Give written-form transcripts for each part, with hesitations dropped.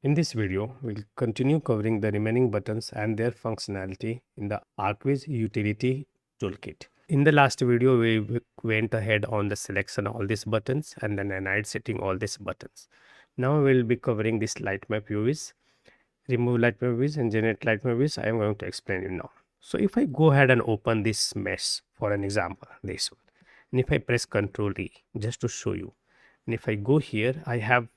In this video, we'll continue covering the remaining buttons and their functionality in the ArchViz Utility Toolkit. In the last video, we went ahead on the selection of all these buttons and then I setting all these buttons. Now we'll be covering this Lightmap UVs, remove Lightmap UVs and generate Lightmap UVs. I am going to explain it now. So if I go ahead and open this mesh for an example, this one, and if I press Ctrl E just to show you, and if I go here, I have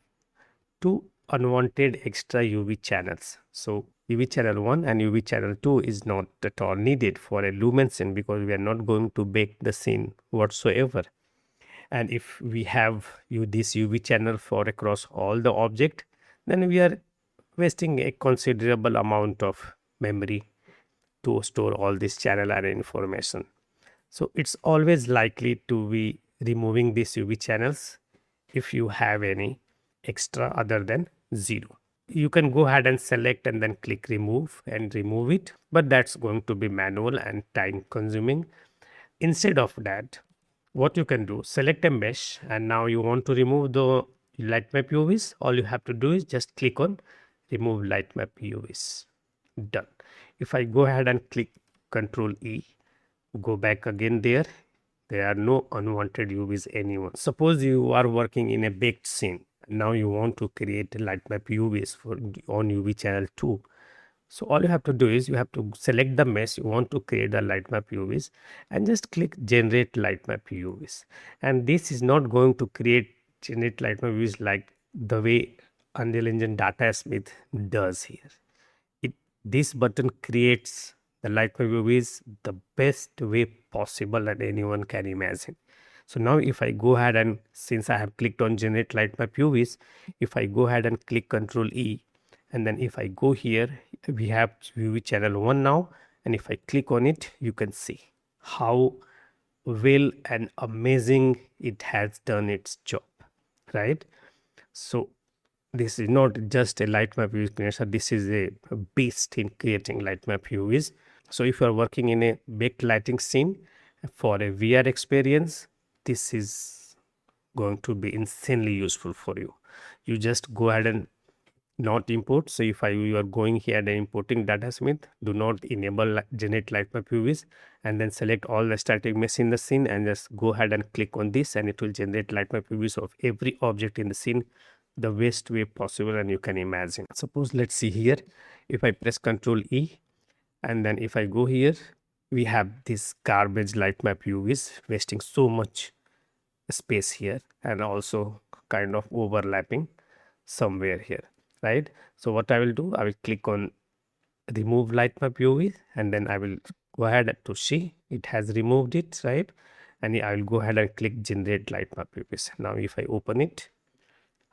two unwanted extra UV channels. So UV channel 1 and UV channel 2 is not at all needed for a Lumen scene because we are not going to bake the scene whatsoever. And if we have this UV channel for across all the object, then we are wasting a considerable amount of memory to store all this channel array information. So it's always likely to be removing these UV channels if you have any extra other than 0. You can go ahead and select and then click remove and remove it, but that's going to be manual and time consuming. Instead of that, what you can do, select a mesh and now you want to remove the Lightmap UVs. All you have to do is just click on remove Lightmap UVs. Done. If I go ahead and click Ctrl E, go back again there are no unwanted UVs anymore. Suppose you are working in a baked scene. Now you want to create Lightmap UVs on UV channel 2. So all you have to do is you have to select the mesh you want to create the Lightmap UVs and just click generate Lightmap UVs. And this is not going to generate Lightmap UVs like the way Unreal Engine Datasmith does here. This button creates the Lightmap UVs the best way possible that anyone can imagine. So now if I go ahead and since I have clicked on generate Lightmap UVs, if I go ahead and click Ctrl E and then if I go here, we have UV channel 1 now, and if I click on it, you can see how well and amazing it has done its job, right? So this is not just a Lightmap UV creation, this is a beast in creating Lightmap UVs. So if you are working in a baked lighting scene for a VR experience, this is going to be insanely useful for you. You just go ahead and not import. So if you are going here and importing Datasmith, do not enable generate Lightmap UVs and then select all the static mesh in the scene and just go ahead and click on this and it will generate Lightmap UVs of every object in the scene the best way possible and you can imagine. Suppose let's see here, if I press Ctrl E and then if I go here, we have this garbage Lightmap UVs wasting so much space here and also kind of overlapping somewhere here, right? So what I will do, I will click on remove Lightmap UV and then I will go ahead to see it has removed it, right? And I will go ahead and click generate Lightmap UVs. Now if I open it,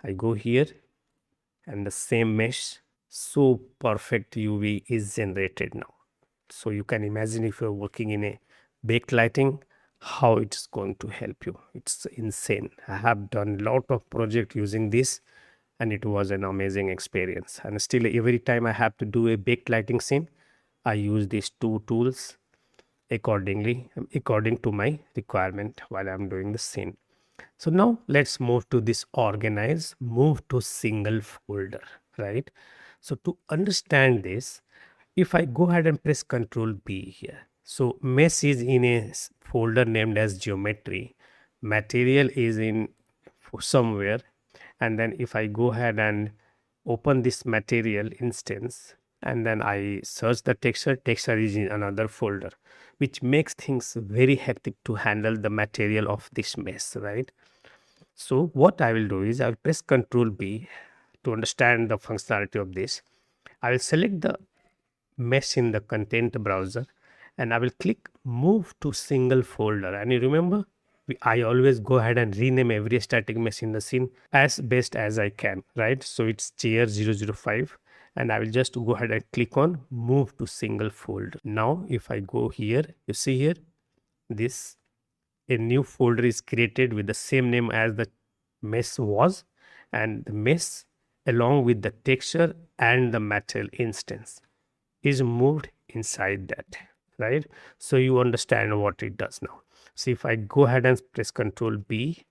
I go here and the same mesh, so perfect UV is generated now. So you can imagine if you're working in a baked lighting, how it's going to help you. It's insane. I have done a lot of project using this and it was an amazing experience. And still every time I have to do a baked lighting scene, I use these two tools according to my requirement while I'm doing the scene. So now let's move to this organize, move to single folder, right? So to understand this, if I go ahead and press Ctrl B here, so mesh is in a folder named as geometry, material is in somewhere, and then if I go ahead and open this material instance and then I search the texture is in another folder, which makes things very hectic to handle the material of this mesh, right? So what I will do is I will press Ctrl B to understand the functionality of this. I will select the mesh in the content browser and I will click move to single folder. And you remember, I always go ahead and rename every static mesh in the scene as best as I can, right? So it's chair 005 and I will just go ahead and click on move to single folder. Now if I go here, you see here, a new folder is created with the same name as the mesh was, and the mesh along with the texture and the material instance is moved inside that, right? So you understand what it does now. So if I go ahead and press Ctrl B,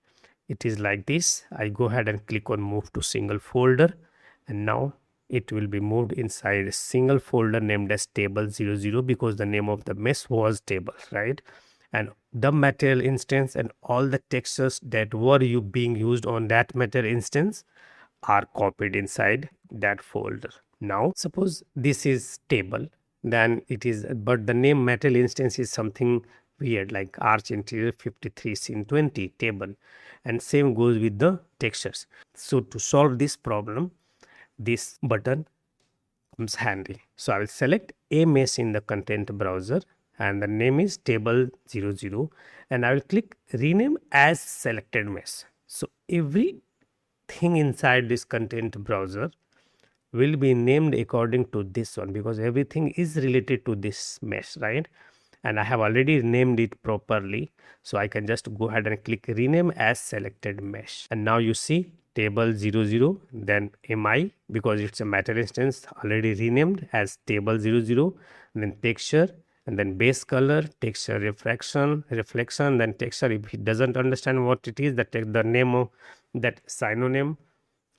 it is like this. I go ahead and click on move to single folder and now it will be moved inside a single folder named as table00 because the name of the mesh was table, right? And the material instance and all the textures that were being used on that material instance are copied inside that folder. Now suppose this is table, then it is, but the name material instance is something weird like arch interior 53 scene 20 table, and same goes with the textures. So to solve this problem, this button comes handy. So I will select a mesh in the content browser and the name is table00, and I will click rename as selected mesh. So everything inside this content browser will be named according to this one because everything is related to this mesh, right? And I have already named it properly, so I can just go ahead and click rename as selected mesh. And now you see table00, then mi because it's a material instance already renamed as table00, then texture, and then base color, texture reflection, then texture. If he doesn't understand what it is, that the name of that synonym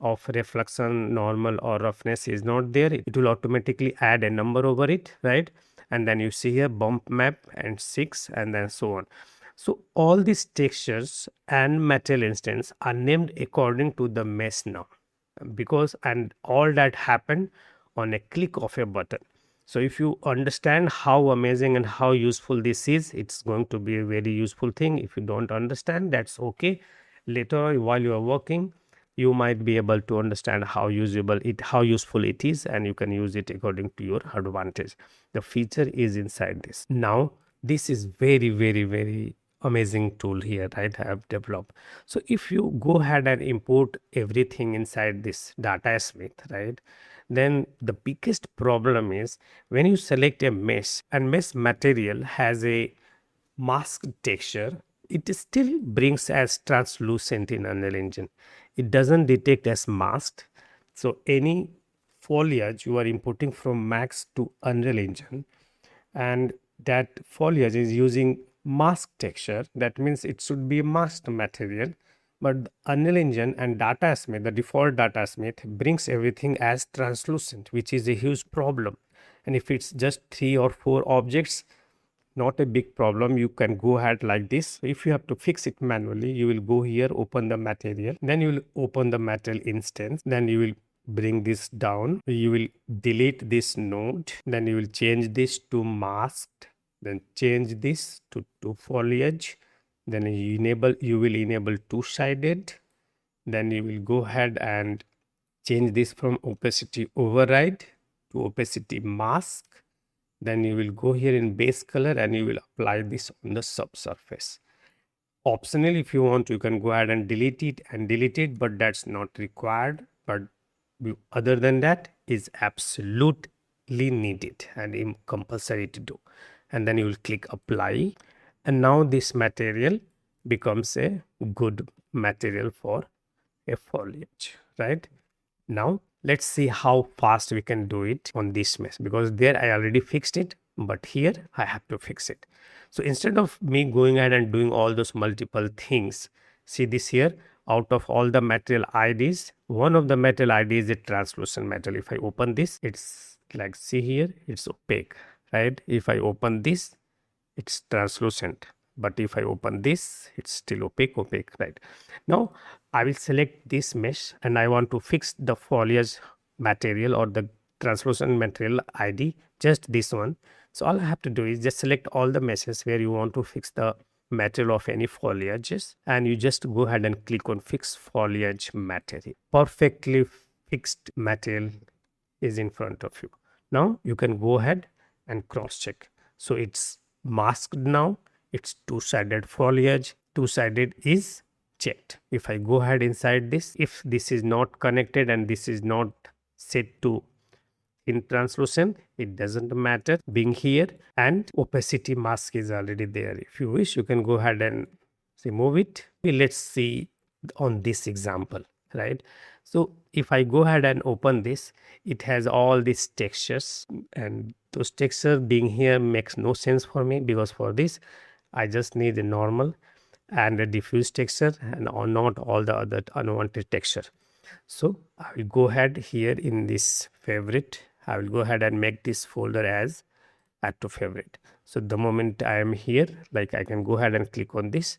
of reflection, normal or roughness is not there, it will automatically add a number over it, right? And then you see here bump map and 6 and then so on. So all these textures and material instance are named according to the mesh now, because and all that happened on a click of a button. So if you understand how amazing and how useful this is, it's going to be a very useful thing. If you don't understand, that's okay. Later while you are working, you might be able to understand how useful it is, and you can use it according to your advantage. The feature is inside this. Now this is very amazing tool here, right? I have developed. So if you go ahead and import everything inside this Datasmith, right, then the biggest problem is when you select a mesh and mesh material has a mask texture, it still brings as translucent in Unreal Engine. It doesn't detect as masked. So any foliage you are importing from Max to Unreal Engine, and that foliage is using mask texture, that means it should be a masked material. But Unreal Engine and Datasmith, the default Datasmith, brings everything as translucent, which is a huge problem. And if it's just 3 or 4 objects, not a big problem, you can go ahead like this. If you have to fix it manually, you will go here, open the material, then you will open the material instance, then you will bring this down, you will delete this node, then you will change this to masked, then change this to foliage, then you will enable two-sided, then you will go ahead and change this from opacity override to opacity mask. Then you will go here in base color and you will apply this on the subsurface. Optional, if you want, you can go ahead and delete it, but that's not required. But other than that is absolutely needed and compulsory to do. And then you will click apply, and now this material becomes a good material for a foliage, right? Now let's see how fast we can do it on this mesh, because there I already fixed it, but here I have to fix it. So instead of me going ahead and doing all those multiple things, see this here, out of all the material IDs, one of the material ID is a translucent material. If I open this, it's like, see here, it's opaque, right? If I open this, it's translucent. But if I open this, it's still opaque, right? Now I will select this mesh and I want to fix the foliage material or the translucent material ID, just this one. So all I have to do is just select all the meshes where you want to fix the material of any foliages, and you just go ahead and click on fix foliage material. Perfectly fixed material is in front of you. Now you can go ahead and cross check. So it's masked now. It's two-sided foliage, two-sided is checked. If I go ahead inside this, if this is not connected and this is not set to in translucent, it doesn't matter being here, and opacity mask is already there. If you wish, you can go ahead and remove it. Let's see on this example, right? So if I go ahead and open this, it has all these textures, and those textures being here makes no sense for me, because for this I just need a normal and a diffuse texture and not all the other unwanted texture. So I will go ahead here in this favorite. I will go ahead and make this folder as add to favorite. So the moment I am here, like I can go ahead and click on this,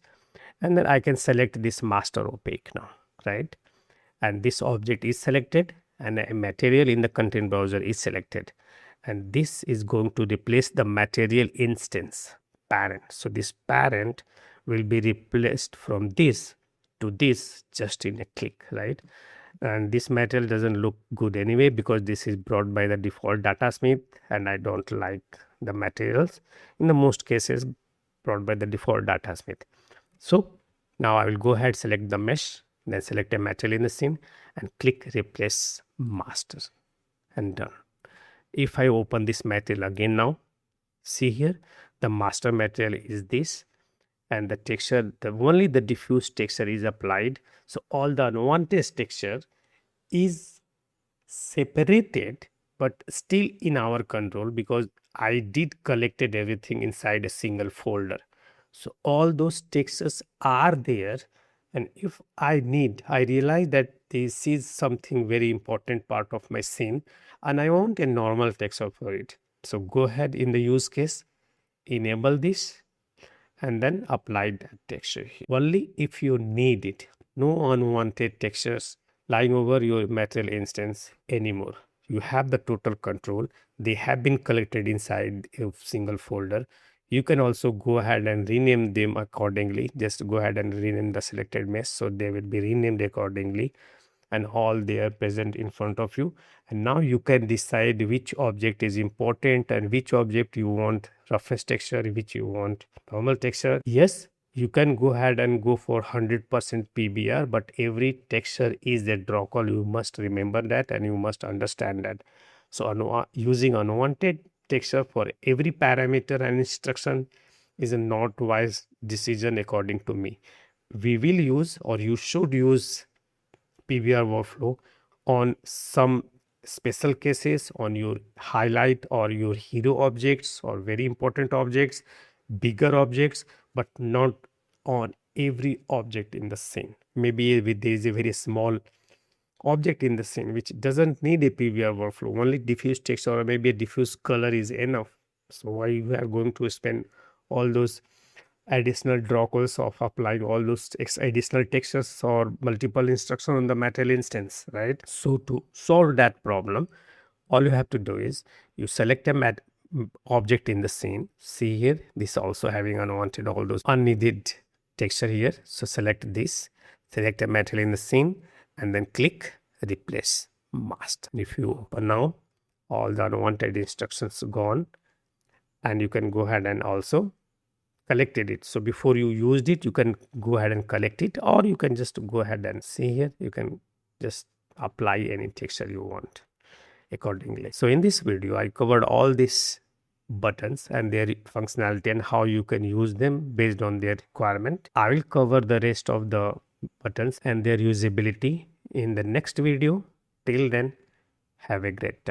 and then I can select this master opaque now, right? And this object is selected, and a material in the content browser is selected, and this is going to replace the material instance parent. So this parent will be replaced from this to this just in a click, right? And this material doesn't look good anyway because this is brought by the default Datasmith, and I don't like the materials in the most cases brought by the default Datasmith. So now I will go ahead, select the mesh, then select a material in the scene and click replace master, and done. If I open this material again now, see here the master material is this, and the texture, only the diffuse texture is applied. So all the unwanted texture is separated, but still in our control because I did collected everything inside a single folder. So all those textures are there, and if I realize that this is something very important part of my scene and I want a normal texture for it. So go ahead in the use case, enable this, and then apply that texture here. Only if you need it. No unwanted textures lying over your material instance anymore. You have the total control. They have been collected inside a single folder. You can also go ahead and rename them accordingly. Just go ahead and rename the selected mesh, so they will be renamed accordingly, and all they are present in front of you. And now you can decide which object is important and which object you want roughness texture, which you want normal texture. Yes, you can go ahead and go for 100% PBR, but every texture is a draw call. You must remember that and you must understand that. So using unwanted texture for every parameter and instruction is a not wise decision according to me. We will use, or you should use, PBR workflow on some special cases, on your highlight or your hero objects or very important objects, bigger objects, but not on every object in the scene. Maybe there is a very small object in the scene which doesn't need a PBR workflow, only diffuse texture or maybe a diffuse color is enough. So why you are going to spend all those additional draw calls of applying all those additional textures or multiple instructions on the material instance, right? So to solve that problem, all you have to do is you select a object in the scene. See here, this also having unwanted, all those unneeded texture here. So select this, select a material in the scene, and then click replace master. If you open now, all the unwanted instructions gone, and you can go ahead and also collected it. So before you used it, you can go ahead and collect it, or you can just go ahead and see here, you can just apply any texture you want accordingly. So in this video, I covered all these buttons and their functionality and how you can use them based on their requirement. I will cover the rest of the buttons and their usability in the next video. Till then, have a great time.